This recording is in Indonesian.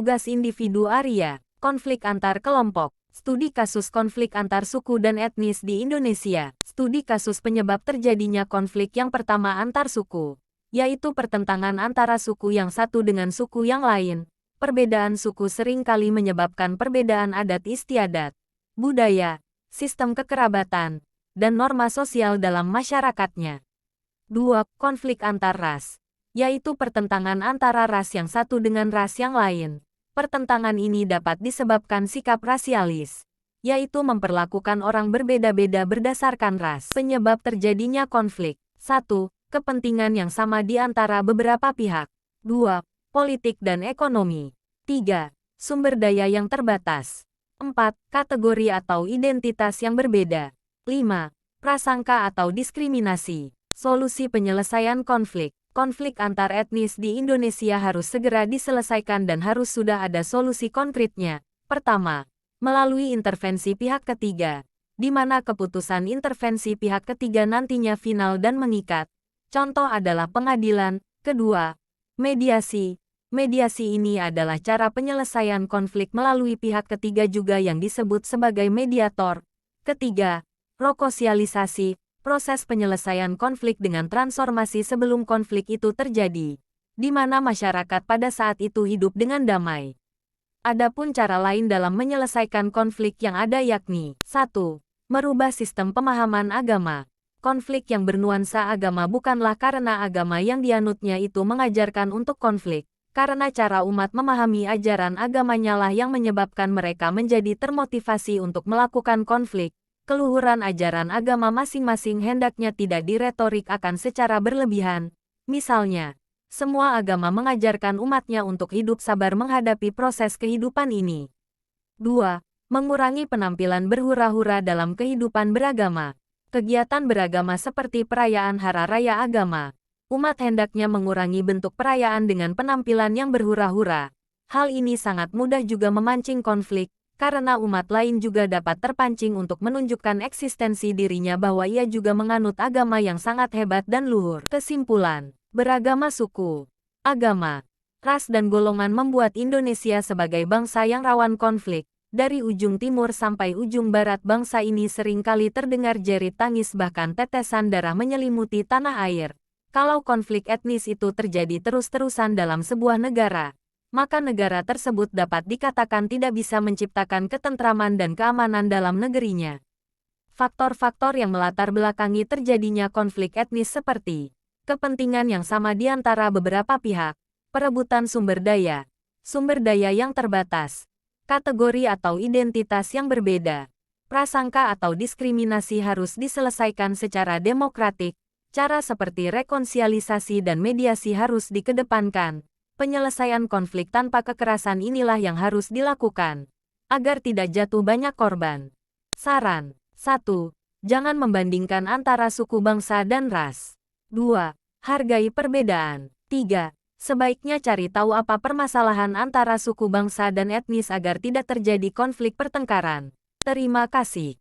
Tugas individu Arya, konflik antar kelompok. Studi kasus konflik antar suku dan etnis di Indonesia. Studi kasus penyebab terjadinya konflik yang pertama antar suku, yaitu pertentangan antara suku yang satu dengan suku yang lain. Perbedaan suku sering kali menyebabkan perbedaan adat istiadat, budaya, sistem kekerabatan, dan norma sosial dalam masyarakatnya. 2. Konflik antar ras, yaitu pertentangan antara ras yang satu dengan ras yang lain. Pertentangan ini dapat disebabkan sikap rasialis, yaitu memperlakukan orang berbeda-beda berdasarkan ras. Penyebab terjadinya konflik. 1. Kepentingan yang sama di antara beberapa pihak. 2. Politik dan ekonomi. 3. Sumber daya yang terbatas. 4. Kategori atau identitas yang berbeda. 5. Prasangka atau diskriminasi. Solusi penyelesaian konflik. Konflik antar etnis di Indonesia harus segera diselesaikan dan harus sudah ada solusi konkretnya. Pertama, melalui intervensi pihak ketiga, di mana keputusan intervensi pihak ketiga nantinya final dan mengikat. Contoh adalah pengadilan. Kedua, mediasi. Mediasi ini adalah cara penyelesaian konflik melalui pihak ketiga juga yang disebut sebagai mediator. Ketiga, rekonsiliasi. Proses penyelesaian konflik dengan transformasi sebelum konflik itu terjadi, di mana masyarakat pada saat itu hidup dengan damai. Adapun cara lain dalam menyelesaikan konflik yang ada yakni 1. Merubah sistem pemahaman agama. Konflik yang bernuansa agama bukanlah karena agama yang dianutnya itu mengajarkan untuk konflik, karena cara umat memahami ajaran agamanya lah yang menyebabkan mereka menjadi termotivasi untuk melakukan konflik. Keluhuran ajaran agama masing-masing hendaknya tidak diretorik akan secara berlebihan. Misalnya, semua agama mengajarkan umatnya untuk hidup sabar menghadapi proses kehidupan ini. 2. Mengurangi penampilan berhura-hura dalam kehidupan beragama. Kegiatan beragama seperti perayaan Hari Raya Agama, umat hendaknya mengurangi bentuk perayaan dengan penampilan yang berhura-hura. Hal ini sangat mudah juga memancing konflik, karena umat lain juga dapat terpancing untuk menunjukkan eksistensi dirinya bahwa ia juga menganut agama yang sangat hebat dan luhur. Kesimpulan, beragama suku, agama, ras dan golongan membuat Indonesia sebagai bangsa yang rawan konflik. Dari ujung timur sampai ujung barat bangsa ini seringkali terdengar jerit tangis bahkan tetesan darah menyelimuti tanah air. Kalau konflik etnis itu terjadi terus-terusan dalam sebuah negara, maka negara tersebut dapat dikatakan tidak bisa menciptakan ketentraman dan keamanan dalam negerinya. Faktor-faktor yang melatar belakangi terjadinya konflik etnis seperti kepentingan yang sama di antara beberapa pihak, perebutan sumber daya yang terbatas, kategori atau identitas yang berbeda, prasangka atau diskriminasi harus diselesaikan secara demokratik, cara seperti rekonsiliasi dan mediasi harus dikedepankan. Penyelesaian konflik tanpa kekerasan inilah yang harus dilakukan, agar tidak jatuh banyak korban. Saran 1. Jangan membandingkan antara suku bangsa dan ras. 2. Hargai perbedaan. 3. Sebaiknya cari tahu apa permasalahan antara suku bangsa dan etnis agar tidak terjadi konflik pertengkaran. Terima kasih.